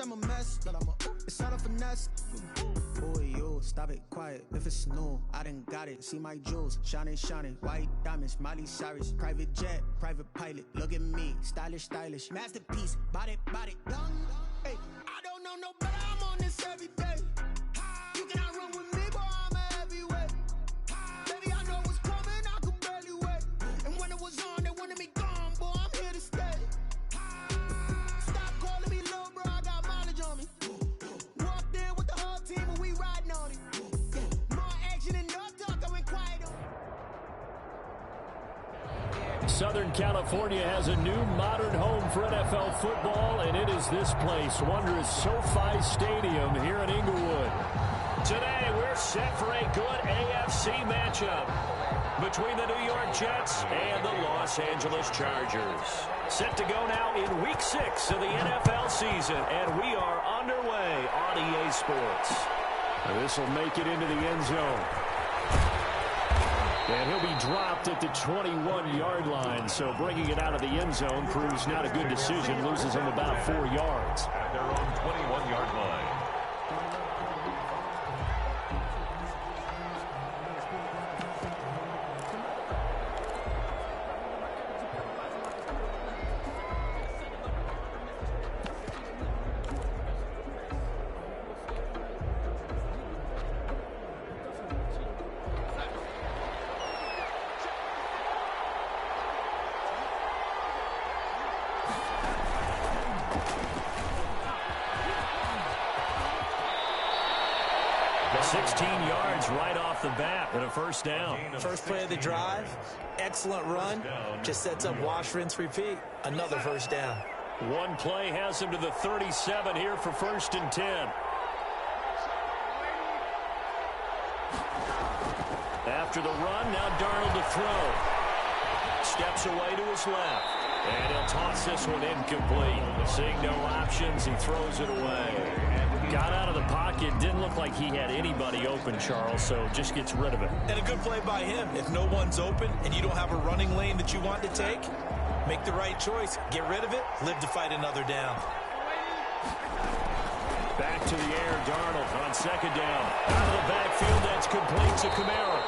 I'm a mess, but it's all a finesse. Boy, you stop it quiet. If it's new, I done got it. See my jewels, shining, shining. White diamonds, Miley Cyrus. Private jet, private pilot. Look at me, stylish, stylish. Masterpiece, body, young. Hey, I don't know no better. I'm on this every day. You cannot run with me, boy. I'm a heavyweight. Baby, I know what's coming. I could barely wait. And when it was on, they wanted me gone, boy. I'm here to stay. Stop calling me low, bro. I got mileage on me. Walked in with the whole team and we riding on it. More action and no talk. I went quiet on. Southern California has a new modern home for NFL football, and it is this place, wondrous SoFi Stadium here in Inglewood. Today, we're set for a good AFC matchup between the New York Jets and the Los Angeles Chargers. Set to go now in Week 6 of the NFL season, and we are underway on EA Sports. This will make it into the end zone. And he'll be dropped at the 21-yard line, so bringing it out of the end zone proves not a good decision. Loses him about 4 yards. At their own 21-yard line. Right off the bat, and a first down. First play of the drive, excellent run, just sets up wash, rinse, repeat. Another first down. One play has him to the 37 here for 1st and 10. After the run, now Darnold to throw. Steps away to his left, and he'll toss this one incomplete. Seeing no options, he throws it away. Got out of the pocket, didn't look like he had anybody open, Charles, so just gets rid of it. And a good play by him. If no one's open and you don't have a running lane that you want to take, make the right choice. Get rid of it, live to fight another down. Back to the air, Darnold on 2nd down. Out of the backfield, that's complete to Kamara.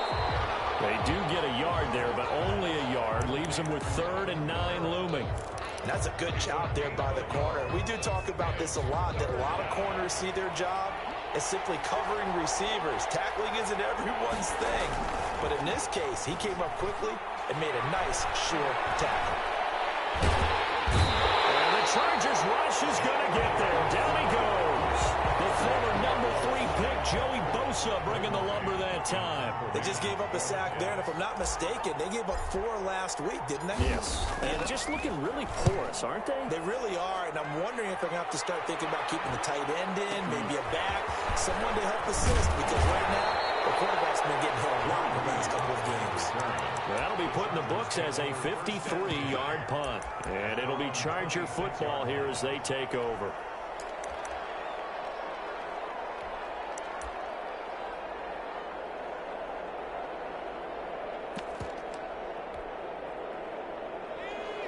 They do get a yard there, but only a yard. Leaves them with 3rd and 9 looming. That's a good job there by the corner. We do talk about this a lot, that a lot of corners see their job as simply covering receivers. Tackling isn't everyone's thing. But in this case, he came up quickly and made a nice, sure tackle. And the Chargers rush is going to get there. Down he goes. The former number 3 pick, Joey Bosa, bringing the lumber that time. They just gave up a sack there, and if I'm not mistaken, they gave up 4 last week, didn't they? Yes. And just looking really porous, aren't they? They really are, and I'm wondering if they're going to have to start thinking about keeping the tight end in, maybe a back, someone to help assist, because right now, the quarterback's been getting hit a lot in the last couple of games. Well, that'll be put in the books as a 53-yard punt. And it'll be Charger football here as they take over.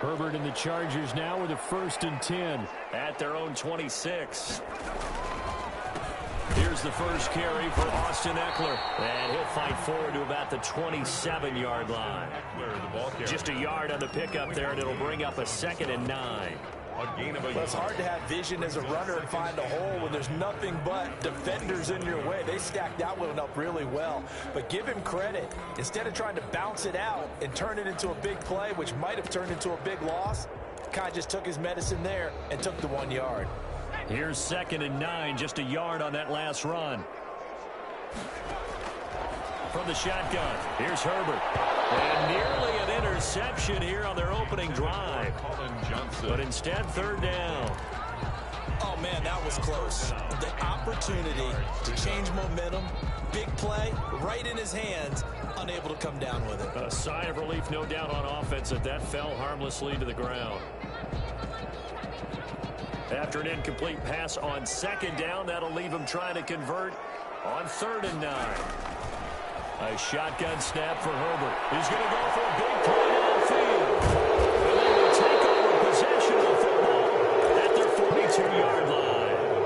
Herbert and the Chargers now with a 1st and 10 at their own 26. Here's the first carry for Austin Eckler. And he'll fight forward to about the 27-yard line. Just a yard on the pickup there, and it'll bring up a 2nd and 9. Well, it's hard to have vision as a runner and find a hole when there's nothing but defenders in your way. They stacked that one up really well. But give him credit. Instead of trying to bounce it out and turn it into a big play, which might have turned into a big loss, Kai just took his medicine there and took the 1 yard. Here's 2nd and 9, just a yard on that last run. From the shotgun, here's Herbert. And nearly an interception here on their opening drive. But instead, 3rd down. Oh, man, that was close. The opportunity to change momentum, big play, right in his hands, unable to come down with it. A sigh of relief, no doubt, on offense that fell harmlessly to the ground. After an incomplete pass on 2nd down, that'll leave him trying to convert on 3rd and 9. A shotgun snap for Herbert. He's going to go for a big play downfield. And they will take over possession of the football at their 42-yard line.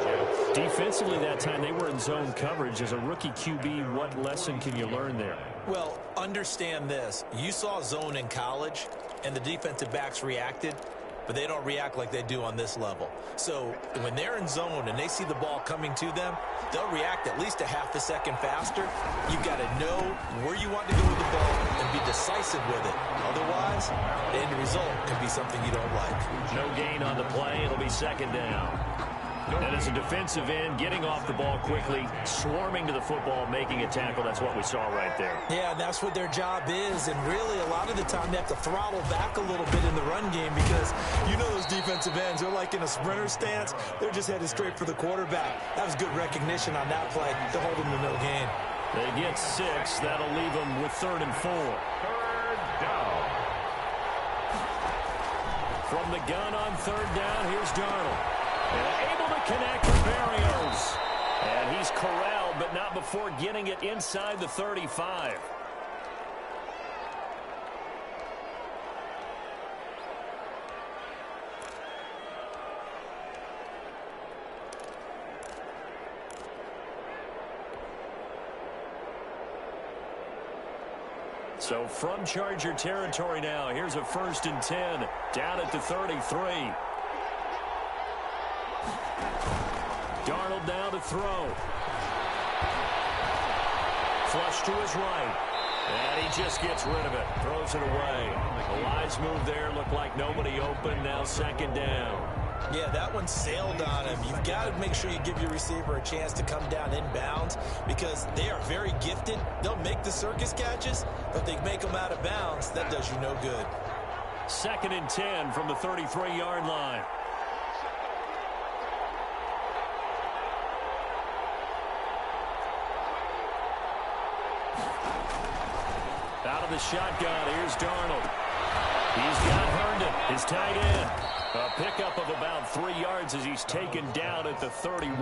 Defensively that time, they were in zone coverage. As a rookie QB, what lesson can you learn there? Well, understand this. You saw zone in college, and the defensive backs reacted, but they don't react like they do on this level. So when they're in zone and they see the ball coming to them, they'll react at least a half a second faster. You've got to know where you want to go with the ball and be decisive with it. Otherwise, the end result can be something you don't like. No gain on the play. It'll be second down. And as a defensive end, getting off the ball quickly, swarming to the football, making a tackle, that's what we saw right there. Yeah, and that's what their job is. And really, a lot of the time, they have to throttle back a little bit in the run game because you know those defensive ends, they're like in a sprinter stance. They're just headed straight for the quarterback. That was good recognition on that play to hold them to no gain. They get 6. That'll leave them with 3rd and 4. Third down. From the gun on 3rd down, here's Darnold. And able to connect with Barrios. And he's corralled, but not before getting it inside the 35. So from Charger territory now, here's a 1st and 10 down at the 33. Darnold now to throw. Flush to his right. And he just gets rid of it. Throws it away. A wise move there. Looked like nobody open. Now 2nd down. Yeah, that one sailed on him. You've got to make sure you give your receiver a chance to come down inbounds because they are very gifted. They'll make the circus catches, but if they make them out of bounds, that does you no good. 2nd and 10 from the 33-yard line. Out of the shotgun, here's Darnold. He's got Herndon, his tight end. A pickup of about 3 yards as he's taken down at the 31.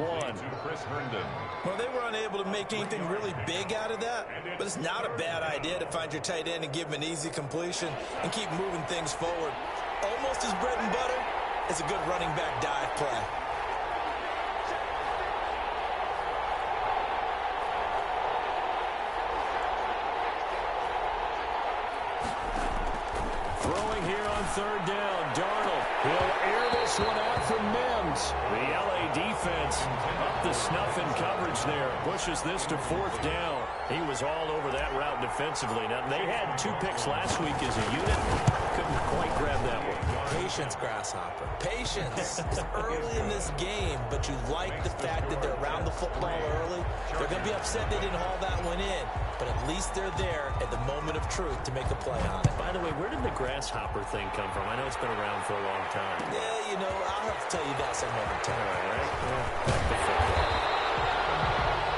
Well, they were unable to make anything really big out of that, but it's not a bad idea to find your tight end and give him an easy completion and keep moving things forward. Almost as bread and butter as a good running back dive play. Throwing here on 3rd down, Darnold. He'll air this one out from Mims. The LA defense up the snuff in coverage there. Pushes this to 4th down. He was all over that route defensively. Now, they had 2 picks last week as a unit. Couldn't quite grab that one. Patience, Grasshopper. Patience. It's early in this game, but you like the fact that they're around the football early. They're going to be upset they didn't haul that one in, but at least they're there at the moment of truth to make a play on it. By the way, where did the grasshopper thing come from? I know it's been around for a long time. Yeah, you know, I'll have to tell you that some other time. All right.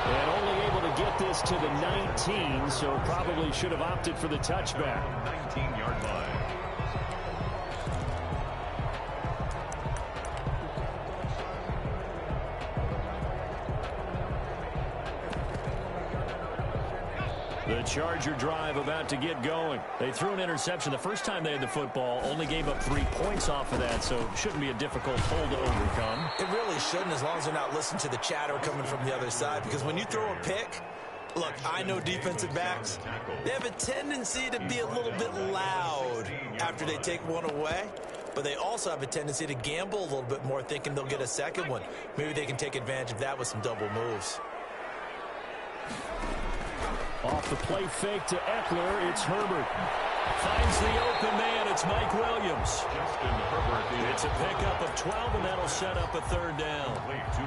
And only able to get this to the 19, so probably should have opted for the touchback. 19-yard line. The Charger drive about to get going. They threw an interception the first time they had the football, only gave up 3 points off of that, so shouldn't be a difficult hole to overcome. It really shouldn't, as long as they're not listening to the chatter coming from the other side, because when you throw a pick, look, I know defensive backs, they have a tendency to be a little bit loud after they take one away, but they also have a tendency to gamble a little bit more, thinking they'll get a second one. Maybe they can take advantage of that with some double moves. Off the play fake to Eckler, it's Herbert. Finds the open man, it's Mike Williams. It's a pickup of 12, and that'll set up a 3rd down.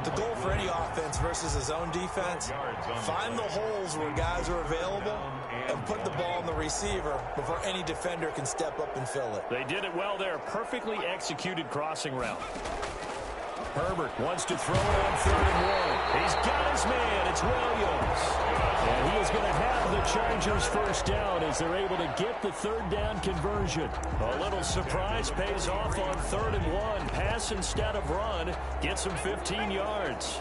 The goal for any offense versus his own defense, find the holes where guys are available and put the ball on the receiver before any defender can step up and fill it. They did it well there. Perfectly executed crossing route. Herbert wants to throw it on 3rd and 1. He's got his man. It's Williams. And he is going to have the Chargers first down as they're able to get the 3rd down conversion. A little surprise pays off on 3rd and 1. Pass instead of run. Gets him 15 yards.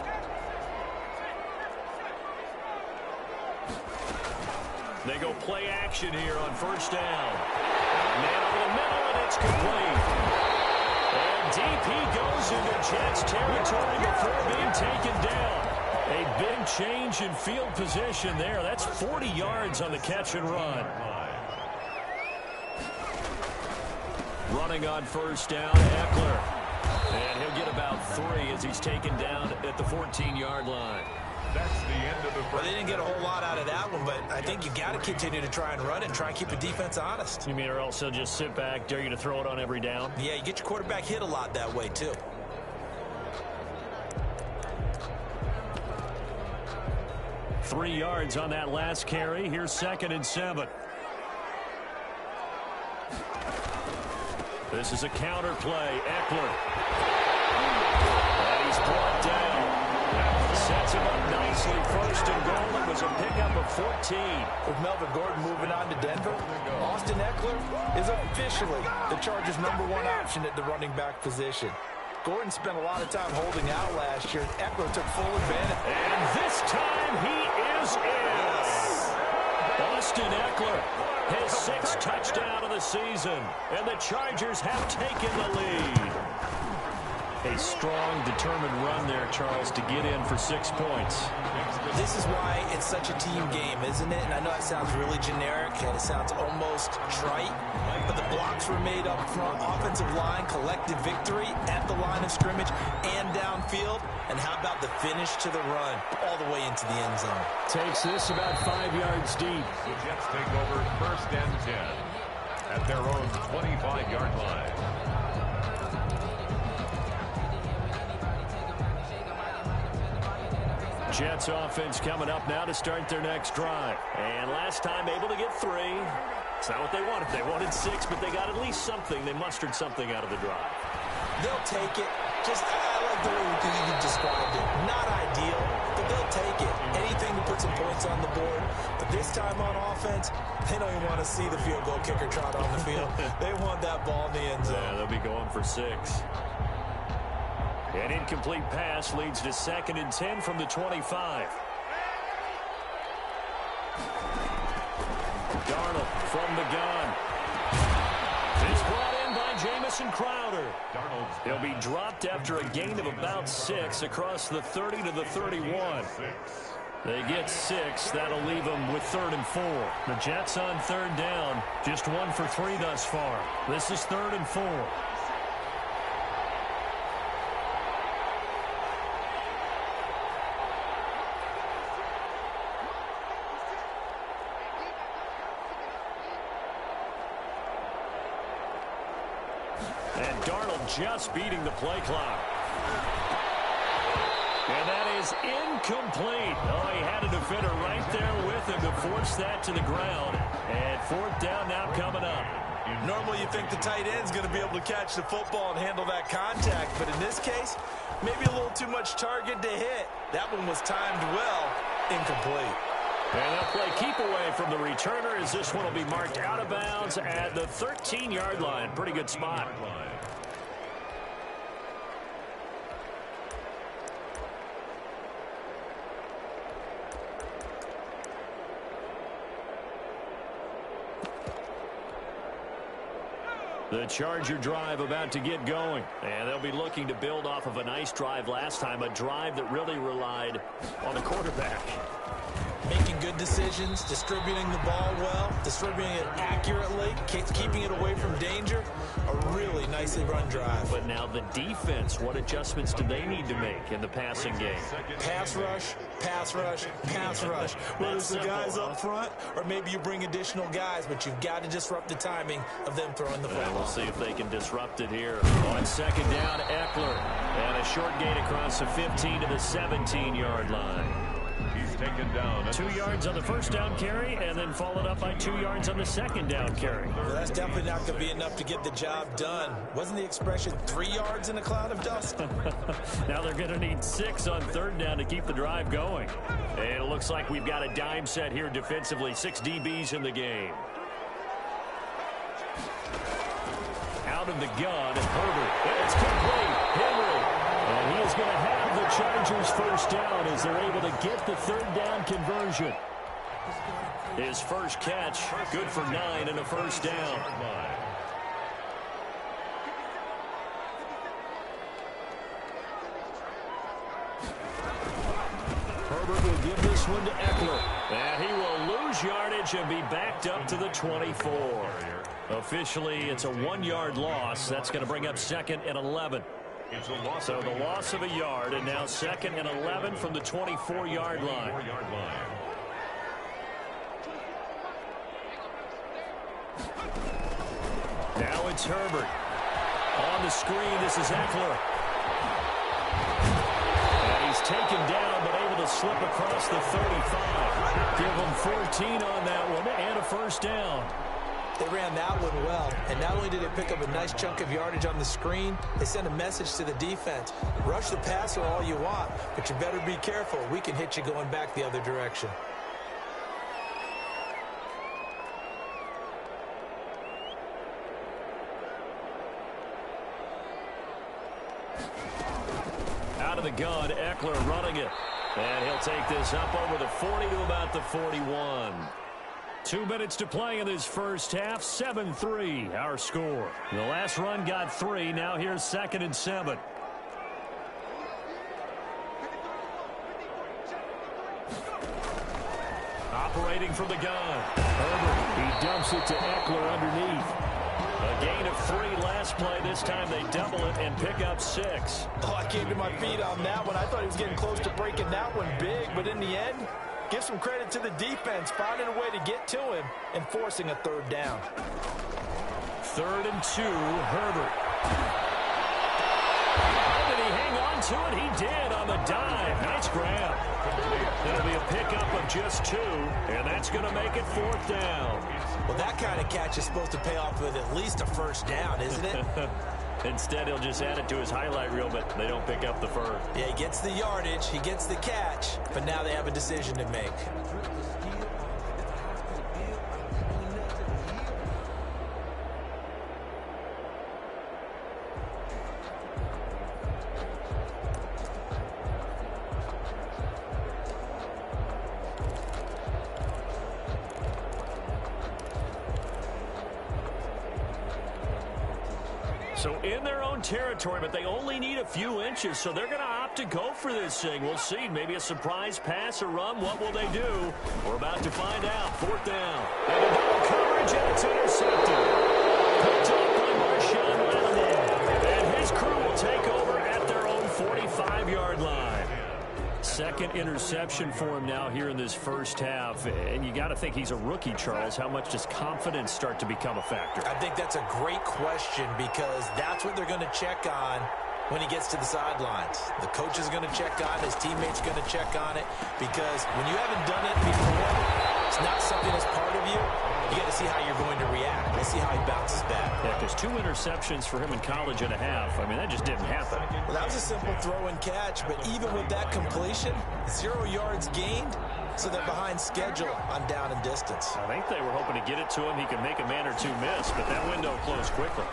They go play action here on 1st down. Man over the middle, and it's complete. And deep he goes into Jets territory before being taken down. change in field position there. That's 40 yards on the catch and run. Running on first down, Eckler. And he'll get about 3 as he's taken down at the 14-yard line. That's the end of the first. Well, they didn't get a whole lot out of that one, but I think you got to continue to try and run and try and keep the defense honest. You mean or else he'll just sit back, dare you to throw it on every down? Yeah, you get your quarterback hit a lot that way, too. Three yards on that last carry. Here's 2nd and 7. This is a counter play. Eckler. And he's brought down. Sets him up nicely. 1st and goal. It was a pickup of 14. With Melvin Gordon moving on to Denver, Austin Eckler is officially the Chargers' #1 option at the running back position. Gordon spent a lot of time holding out last year. Eckler took full advantage. And this time he is in. Austin Eckler, his 6th touchdown of the season. And the Chargers have taken the lead. A strong, determined run there, Charles, to get in for 6 points. This is why it's such a team game, isn't it? And I know it sounds really generic and it sounds almost trite, but the blocks were made up front, offensive line, collective victory at the line of scrimmage and downfield. And how about the finish to the run all the way into the end zone? Takes this about 5 yards deep. The Jets take over 1st and 10 at their own 25-yard line. Jets offense coming up now to start their next drive. And last time able to get 3. It's not what they wanted. They wanted 6, but they got at least something. They mustered something out of the drive. They'll take it. Just, I like the way you described it. Not ideal, but they'll take it. Anything to put some points on the board. But this time on offense, they don't even want to see the field goal kicker trot on the field. They want that ball in the end zone. Yeah, they'll be going for 6. An incomplete pass leads to 2nd and 10 from the 25. Darnold from the gun. It's brought in by Jamison Crowder. He'll be dropped after a gain of about 6 across the 30 to the 31. They get 6. That'll leave them with 3rd and 4. The Jets on 3rd down. Just 1 for 3 thus far. This is 3rd and 4. And Darnold just beating the play clock. And that is incomplete. Oh, he had a defender right there with him to force that to the ground. And 4th down now coming up. Normally you think the tight end's going to be able to catch the football and handle that contact, but in this case, maybe a little too much target to hit. That one was timed well, incomplete. And they'll play keep away from the returner as this one will be marked out of bounds at the 13-yard line. Pretty good spot. The Charger drive about to get going. And they'll be looking to build off of a nice drive last time, a drive that really relied on the quarterback. Making good decisions, distributing the ball well, distributing it accurately, keeping it away from danger. A really nicely run drive. But now the defense, what adjustments do they need to make in the passing game? Pass rush, pass rush, pass rush. Whether it's the guys up front or maybe you bring additional guys, but you've got to disrupt the timing of them throwing the football. We'll see if they can disrupt it here. On 2nd down, Eckler. And a short gain across the 15 to the 17-yard line. He's taken down. 2 yards on the 1st down carry, and then followed up by 2 yards on the 2nd down carry. Well, that's definitely not going to be enough to get the job done. Wasn't the expression 3 yards in a cloud of dust? Now they're going to need 6 on 3rd down to keep the drive going. And it looks like we've got a dime set here defensively. 6 DBs in the game. Out of the gun, Herbert. It's complete. Henry. And he is going to have the Chargers 1st down as they're able to get the 3rd down conversion. His first catch, good for 9 and a 1st down. Herbert will this one to Eckler. And he will lose yardage and be backed up to the 24. Officially, it's a 1-yard loss. That's going to bring up 2nd and 11. So the loss of a yard, and now 2nd and 11 from the 24-yard line. Now it's Herbert. On the screen, this is Eckler. And he's taken down, but able to slip across the 35. Give him 14 on that one, and a first down. They ran that one well, and not only did they pick up a nice chunk of yardage on the screen, they sent a message to the defense. Rush the passer all you want, but you better be careful. We can hit you going back the other direction. Out of the gun, Eckler running it. And he'll take this up over the 40 to about the 41. 2 minutes to play in this first half. 7-3, our score. The last run got 3. Now here's 2nd and 7. Operating from the gun. Herbert, he dumps it to Eckler underneath. A gain of 3 last play. This time they double it and pick up 6. Oh, I came to my feet on that one. I thought he was getting close to breaking that one big, but in the end, give some credit to the defense, finding a way to get to him and forcing a 3rd down. 3rd and 2, Herbert. Did he hang on to it? He did on the dive. Nice grab. It'll be a pickup of just 2, and that's going to make it 4th down. Well, that kind of catch is supposed to pay off with at least a first down, isn't it? Instead, he'll just add it to his highlight reel, but they don't pick up the first. Yeah, he gets the yardage, he gets the catch, but now they have a decision to make. So in their own territory, but they only need a few inches, so they're going to opt to go for this thing. We'll see. Maybe a surprise pass or run. What will they do? We're about to find out. 4th down. And a double coverage, and it's intercepted. Picked up by Marshawn Lattimore. And his crew will take over at their own 45-yard line. 2nd interception for him now here in this first half. And you got to think he's a rookie, Charles. How much does confidence start to become a factor? I think that's a great question because that's what they're going to check on when he gets to the sidelines. The coach is going to check on it. His teammates going to check on it because when you haven't done it before, it's not something that's part of you. You got to see how you're going to react. Let's see how he bounces back. Yeah, because 2 interceptions for him in college and a half. I mean, that just didn't happen. Well, that was a simple throw and catch, but even with that completion, 0 yards gained, so they're behind schedule on down and distance. I think they were hoping to get it to him. He could make a man or 2 miss, but that window closed quickly.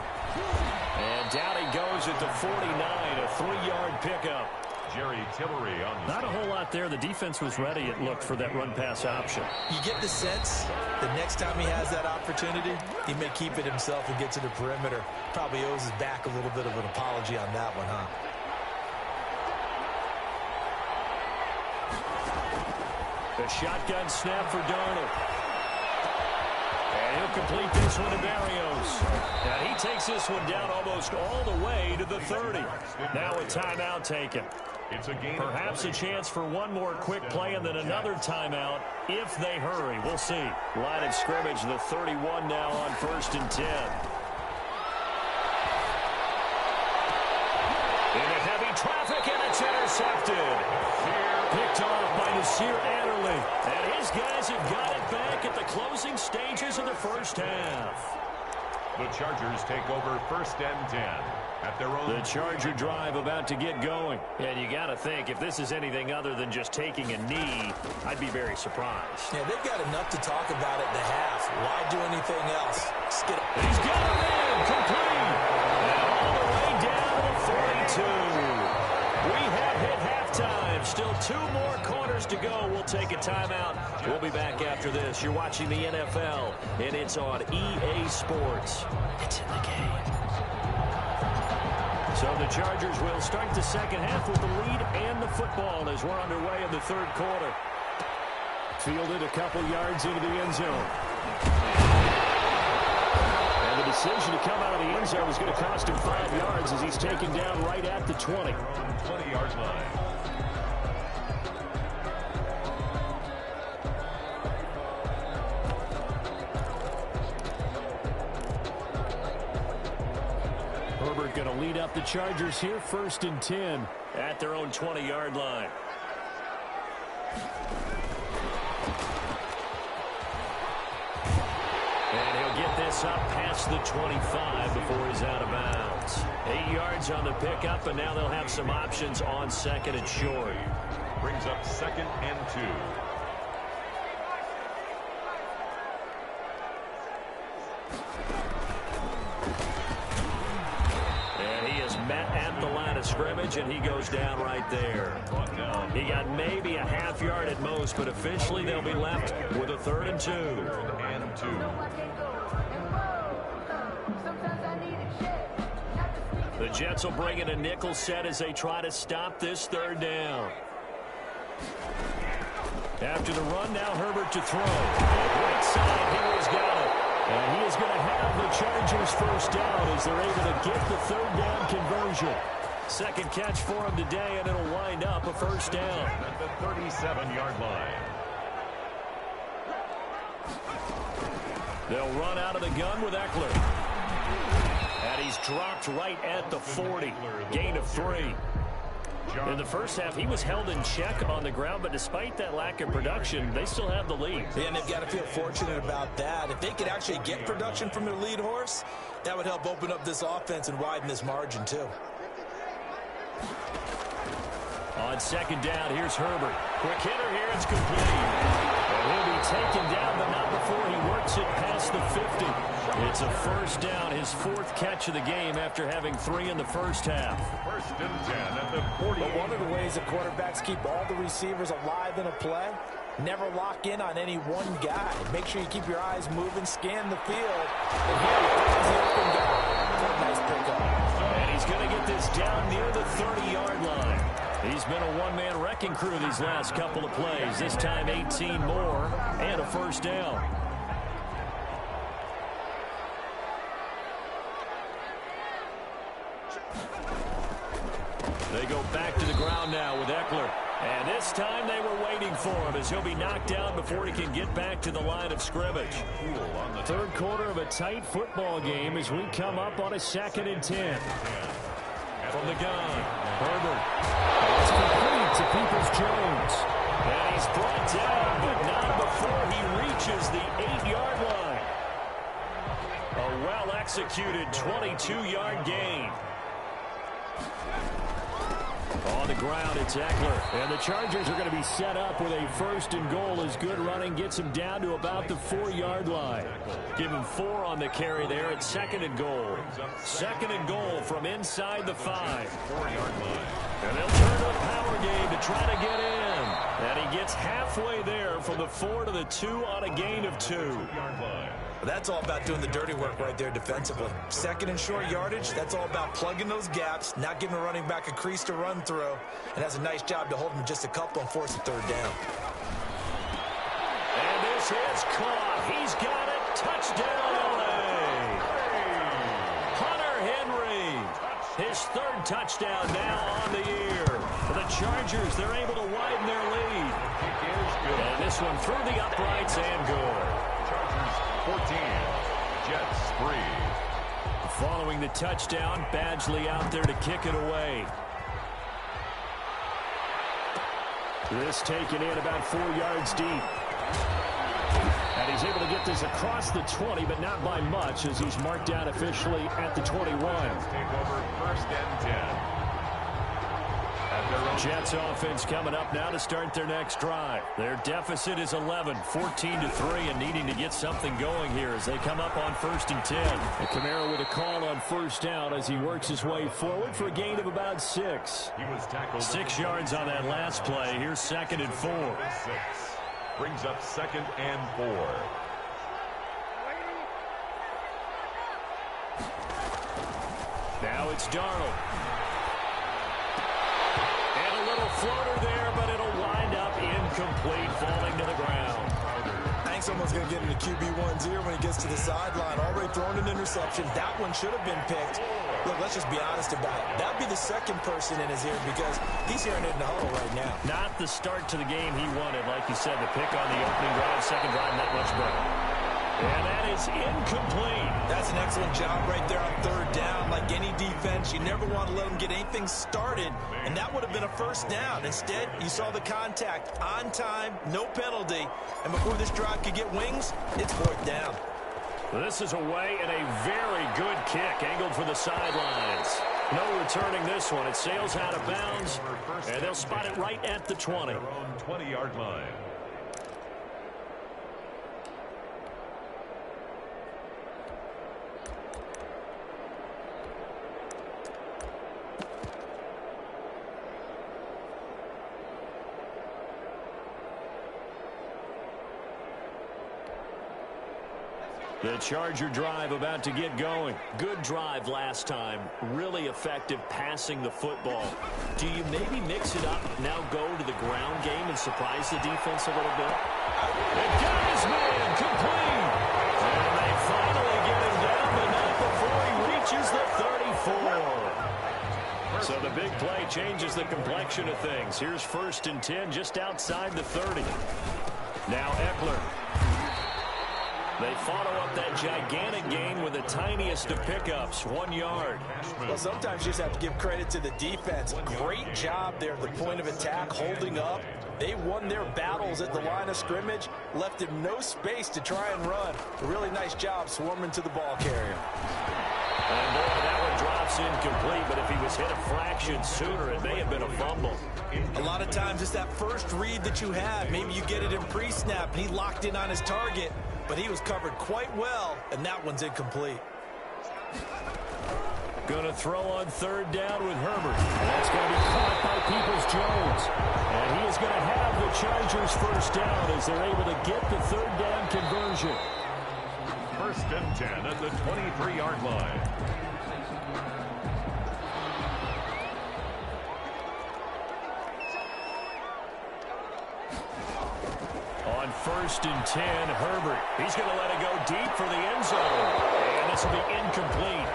And down he goes at the 49, a 3-yard pickup. Jerry Tillery on the Not a whole lot there. The defense was ready, it looked, for that run-pass option. You get the sense the next time he has that opportunity, he may keep it himself and get to the perimeter. Probably owes his back a little bit of an apology on that one, huh? The shotgun snap for Darnold. And he'll complete this one to Barrios. And he takes this one down almost all the way to the 30. Now a timeout taken. It's a game. Perhaps a chance for one more quick play and then another timeout if they hurry. We'll see. Line of scrimmage, the 31 now on 1st and 10. Into heavy traffic, and it's intercepted. Picked off by Nasir Adderley. And his guys have got it back at the closing stages of the first half. The Chargers take over 1st and 10 at their own. The Charger drive about to get going. And you got to think, if this is anything other than just taking a knee, I'd be very surprised. Yeah, they've got enough to talk about at the half. Why do anything else? He's got it in, complete. And all the way down to 42. We have hit halftime. Still 2 more quarters to go. We'll take a timeout. We'll be back after this. You're watching the NFL, and it's on EA Sports. It's in the game. So the Chargers will start the second half with the lead and the football as we're underway in the 3rd quarter. Fielded a couple yards into the end zone. And the decision to come out of the end zone is going to cost him 5 yards as he's taken down right at the 20. 20-yard line. Herbert going to lead up the Chargers here, 1st and 10 at their own 20-yard line. And he'll get this up past the 25 before he's out of bounds. 8 yards on the pickup, and now they'll have some options on 2nd and short. Brings up 2nd and 2. At the line of scrimmage, and he goes down right there. He got maybe a half yard at most, but officially they'll be left with a 3rd and 2. 3rd and 2. The Jets will bring in a nickel set as they try to stop this 3rd down. After the run, now Herbert to throw. Right side, Henry's got it. And he is going to have the Chargers 1st down as they're able to get the 3rd down conversion. 2nd catch for him today, and it'll wind up a 1st down. At the 37-yard line. They'll run out of the gun with Eckler. And he's dropped right at the 40. Gain of 3. In the first half, he was held in check on the ground, but despite that lack of production, they still have the lead. Yeah, and they've got to feel fortunate about that. If they could actually get production from their lead horse, that would help open up this offense and widen this margin, too. On 2nd down, here's Herbert. Quick hitter here, it's complete. And he'll be taken down, but not before he works it past the 50. It's a 1st down, his 4th catch of the game after having 3 in the first half. 1st and 10 at the 40. But one of the ways that quarterbacks keep all the receivers alive in a play, never lock in on any one guy. Make sure you keep your eyes moving, scan the field. And here he finds the open guy. What a nice pickup. And he's going to get this down near the 30-yard line. He's been a one-man wrecking crew these last couple of plays. This time 18 more and a 1st down. They go back to the ground now with Eckler. And this time they were waiting for him as he'll be knocked down before he can get back to the line of scrimmage. 3rd quarter of a tight football game as we come up on a 2nd and 10. From the gun, Herbert. It's complete to Peoples-Jones. And he's brought down, but not before he reaches the 8-yard line. A well-executed 22-yard gain. On the ground, it's Eckler. And the Chargers are going to be set up with a 1st and goal as good running gets him down to about the 4-yard line. Give him 4 on the carry there at 2nd and goal. 2nd and goal from inside the 5. 4-yard line. And they'll turn to the power game to try to get in. And he gets halfway there from the 4 to the 2 on a gain of 2. 2-yard line. That's all about doing the dirty work right there defensively. 2nd and short yardage, that's all about plugging those gaps, not giving a running back a crease to run through, and has a nice job to hold him just a couple and force a 3rd down. And this is caught. He's got it. Touchdown, LA. Hunter Henry. His 3rd touchdown now on the year. For the Chargers, they're able to widen their lead. And this one through the uprights and good. 14, Jets 3. Following the touchdown, Badgley out there to kick it away. This taken in about 4 yards deep. And he's able to get this across the 20, but not by much as he's marked down officially at the 21. Take over 1st and 10. Jets offense coming up now to start their next drive. Their deficit is 11, 14-3, and needing to get something going here as they come up on 1st and 10. And Kamara with a call on 1st down as he works his way forward for a gain of about 6. He was tackled 6 yards on that last play. Here's 2nd and 4. 6. Brings up 2nd and 4. Now it's Darnold. Floater there, but it'll wind up incomplete, falling to the ground. someone's going to get into QB1's ear when he gets to the sideline. Already thrown an interception. That one should have been picked. Look, let's just be honest about it. That would be the second person in his ear because he's hearing it in the huddle right now. Not the start to the game he wanted. Like you said, the pick on the opening drive, second drive, not much better. And that is incomplete. That's an excellent job right there on third down. Like any defense, you never want to let them get anything started, and that would have been a first down. Instead, you saw the contact on time, no penalty, and before this drive could get wings, it's fourth down. This is away and a very good kick, angled for the sidelines. No returning this one. It sails out of bounds, and they'll spot it right at the 20. Their own 20-yard line. The Charger drive about to get going. Good drive last time. Really effective passing the football. Do you maybe mix it up, now go to the ground game and surprise the defense a little bit? It got his man complete. And they finally get him down, but not before he reaches the 34. So the big play changes the complexion of things. Here's 1st and 10 just outside the 30. Now Eckler. They follow up that gigantic gain with the tiniest of pickups, 1 yard. Well, sometimes you just have to give credit to the defense. Great job there at the point of attack, holding up. They won their battles at the line of scrimmage, left him no space to try and run. A really nice job swarming to the ball carrier. And boy, that one drops incomplete, but if he was hit a fraction sooner, it may have been a fumble. A lot of times it's that first read that you have. Maybe you get it in pre-snap, and he locked in on his target, but he was covered quite well, and that one's incomplete. Going to throw on 3rd down with Herbert. And that's going to be caught by Peoples-Jones. And he is going to have the Chargers 1st down as they're able to get the 3rd down conversion. 1st and 10 at the 23-yard line. On 1st and 10, Herbert. He's going to let it go deep for the end zone. And this will be incomplete.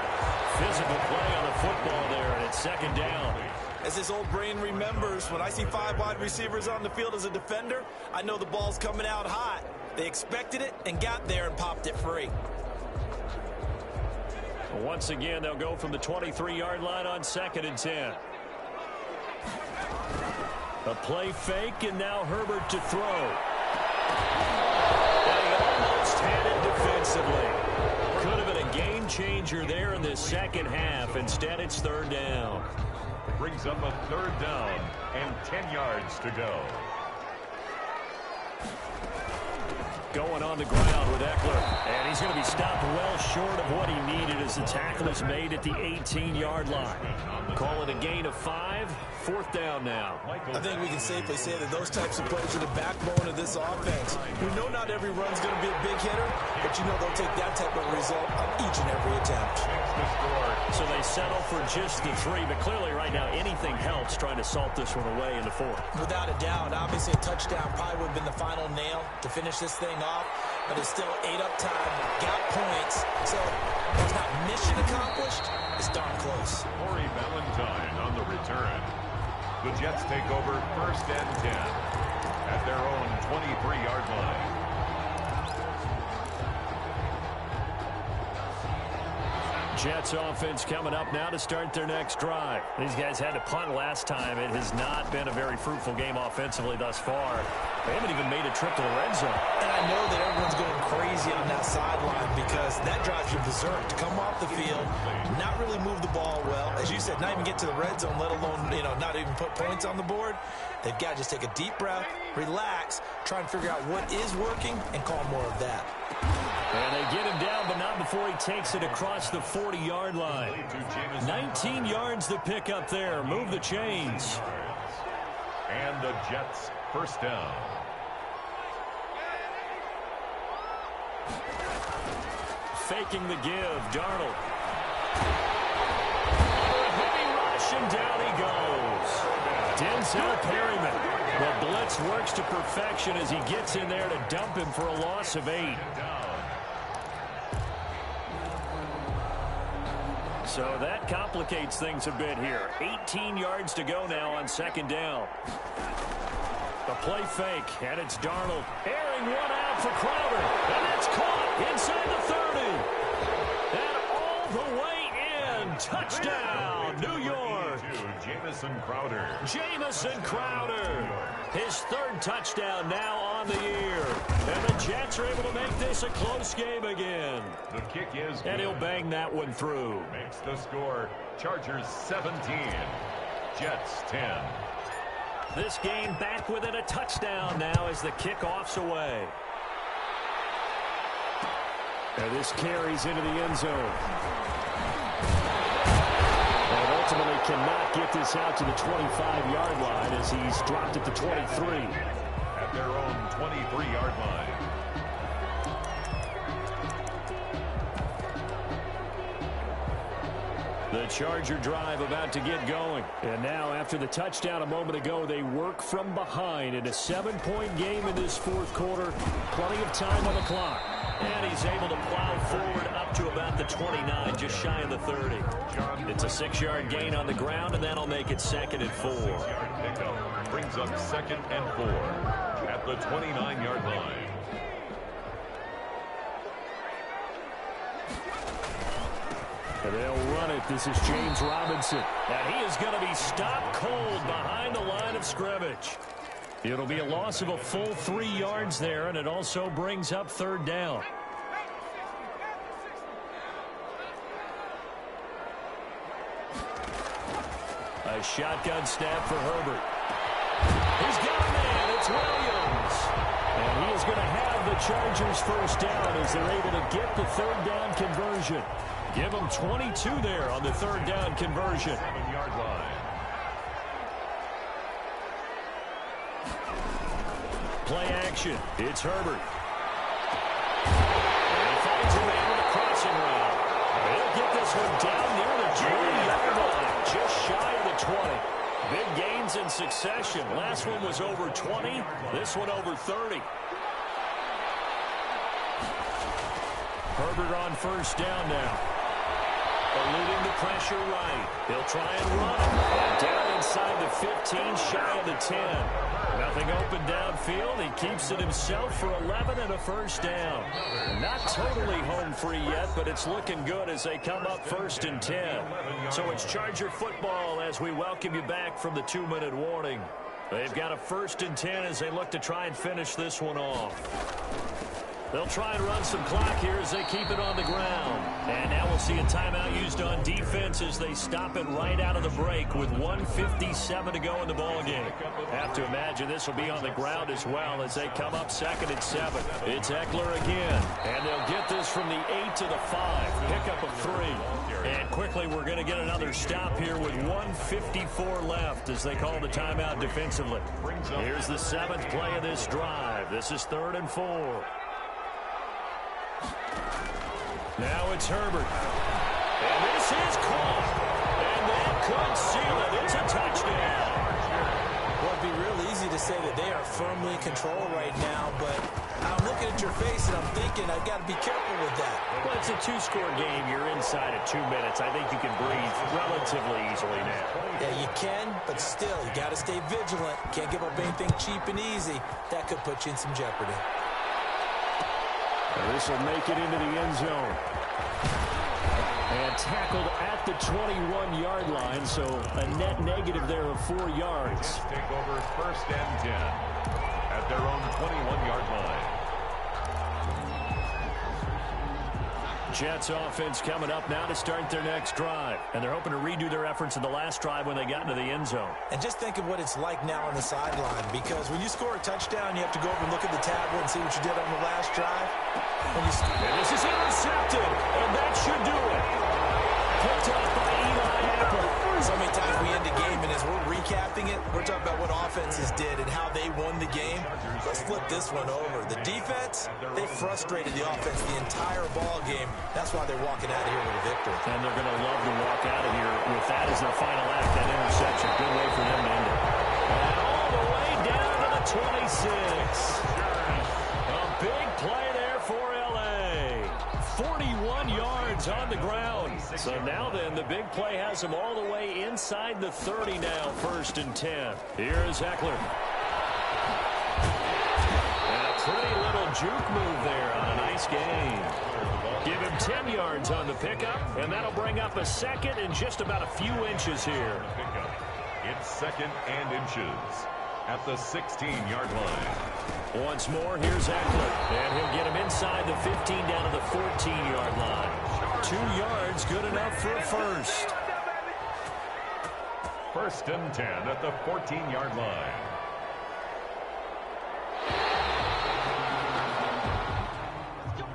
Physical play on the football there, and it's 2nd down. As his old brain remembers, when I see 5 wide receivers on the field as a defender, I know the ball's coming out hot. They expected it and got there and popped it free. Once again, they'll go from the 23-yard line on 2nd and 10. A play fake, and now Herbert to throw. And he almost had it defensively. Could have been a game changer there in this second half. Instead, it's 3rd down. Brings up a 3rd down and 10 yards to go. Going on the ground with Eckler. And he's going to be stopped well short of what he needed as the tackle is made at the 18-yard line. Call it a gain of 5. 4th down now. I think we can safely say that those types of plays are the backbone of this offense. We know not every run's going to be a big hitter, but you know they'll take that type of result on each and every attempt. So they settle for just the 3, but clearly right now anything helps trying to salt this one away in the 4th. Without a doubt, obviously a touchdown probably would have been the final nail to finish this thing off, but it's still 8 up time, got points, so it's not mission accomplished, it's darn close. Corey Valentine on the return. The Jets take over 1st and 10 at their own 23-yard line. Jets offense coming up now to start their next drive. These guys had to punt last time. It has not been a very fruitful game offensively thus far. They haven't even made a trip to the red zone. And I know that everyone's going crazy on that sideline because that drives you berserk. To come off the field, not really move the ball well. As you said, not even get to the red zone, let alone, not even put points on the board. They've got to just take a deep breath, relax, try and figure out what is working, and call more of that. And they get him down, but not before he takes it across the 40-yard line. 19 yards to pick up there. Move the chains. And the Jets 1st down. Faking the give, Darnold. A heavy rush, and down he goes. Denzel Perryman. The blitz defense works to perfection as he gets in there to dump him for a loss of 8. So that complicates things a bit here. 18 yards to go now on second down. The play fake, and it's Darnold. Airing one out for Crowder. And it's caught inside the 30. And all the way in. Touchdown, New York. Jamison Crowder. Jamison Crowder. His third touchdown now on the year. And the Jets are able to make this a close game again. The kick is good. And he'll bang that one through. Makes the score. Chargers 17. Jets 10. This game back within a touchdown now as the kickoff's away. And this carries into the end zone. And ultimately cannot get this out to the 25-yard line as he's dropped at the 23. At their own 23-yard line. The Charger drive about to get going. And now after the touchdown a moment ago, they work from behind in a 7-point game in this fourth quarter. Plenty of time on the clock. And he's able to plow forward up to about the 29, just shy of the 30. It's a 6-yard gain on the ground, and that'll make it 2nd and 4. Pickup brings up 2nd and 4 at the 29-yard line. And they'll run it. This is James Robinson. And he is going to be stopped cold behind the line of scrimmage. It'll be a loss of a full 3 yards there, and it also brings up 3rd down. A shotgun snap for Herbert. He's got a man. It's Williams. And he is going to have the Chargers first down as they're able to get the 3rd down conversion. Give them 22 there on the 3rd down conversion. 7-yard line. Play action. It's Herbert. And he finds a man with a crossing route. They'll get this one down near the 20-yard line, just shy of the 20. Big gains in succession. Last one was over 20. This one over 30. Herbert on first down now. Eluding the pressure right. He'll try and run it. And down inside the 15, shy of the 10. Nothing open downfield. He keeps it himself for 11 and a first down. Not totally home free yet, but it's looking good as they come up 1st and 10. So it's Charger football as we welcome you back from the 2-minute warning. They've got a 1st and 10 as they look to try and finish this one off. They'll try and run some clock here as they keep it on the ground. And now we'll see a timeout used on defense as they stop it right out of the break with 1:57 to go in the ballgame. Have to imagine this will be on the ground as well as they come up 2nd and 7. It's Eckler again. And they'll get this from the 8 to the 5. Pickup of 3. And quickly we're going to get another stop here with 1:54 left as they call the timeout defensively. Here's the 7th play of this drive. This is 3rd and 4. Now it's Herbert. And this is caught. And that could seal it. It's a touchdown. Well, it'd be real easy to say that they are firmly in control right now, but I'm looking at your face and I'm thinking I've got to be careful with that. Well, it's a 2-score game. You're inside at 2 minutes. I think you can breathe relatively easily now. Yeah, you can, but still, you got to stay vigilant. Can't give up anything cheap and easy. That could put you in some jeopardy. This will make it into the end zone. And tackled at the 21-yard line, so a net negative there of 4 yards. Take over 1st and 10 at their own 21-yard line. Jets offense coming up now to start their next drive. And they're hoping to redo their efforts in the last drive when they got into the end zone. And just think of what it's like now on the sideline, because when you score a touchdown, you have to go over and look at the tablet and see what you did on the last drive. And this is intercepted, and that should do it. Picked up by Eli Apple. So many times we end the game, and as we're recapping it, we're talking about what offenses did and how they won the game. Let's flip this one over. The defense, they frustrated the offense the entire ball game. That's why they're walking out of here with a victory. And they're going to love to walk out of here with that as their final act, that interception. Good way for them to end it. And all the way down to the 26. A big play there for L.A. 41 yards on the ground. So now then, the big play has him all the way inside the 30 now, 1st and 10. Here is Eckler. And a pretty little juke move there on a nice gain. Give him 10 yards on the pickup, and that'll bring up a 2nd and just about a few inches here. It's 2nd and inches at the 16-yard line. Once more, here's Eckler, and he'll get him inside the 15 down to the 14-yard line. 2 yards, good enough for a 1st. 1st and 10 at the 14-yard line.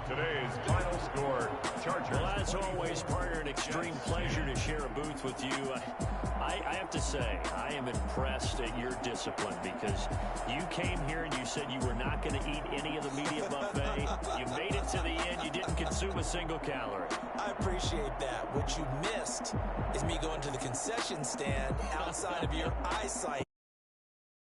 Today's final score, Chargers. Well, as always, partner, an extreme pleasure to share a booth with you. I have to say, I am impressed at your discipline because you came here and you said you were not going to eat any of the media buffet. You made it to the end. You didn't consume a single calorie. I appreciate that. What you missed is me going to the concession stand outside of your eyesight.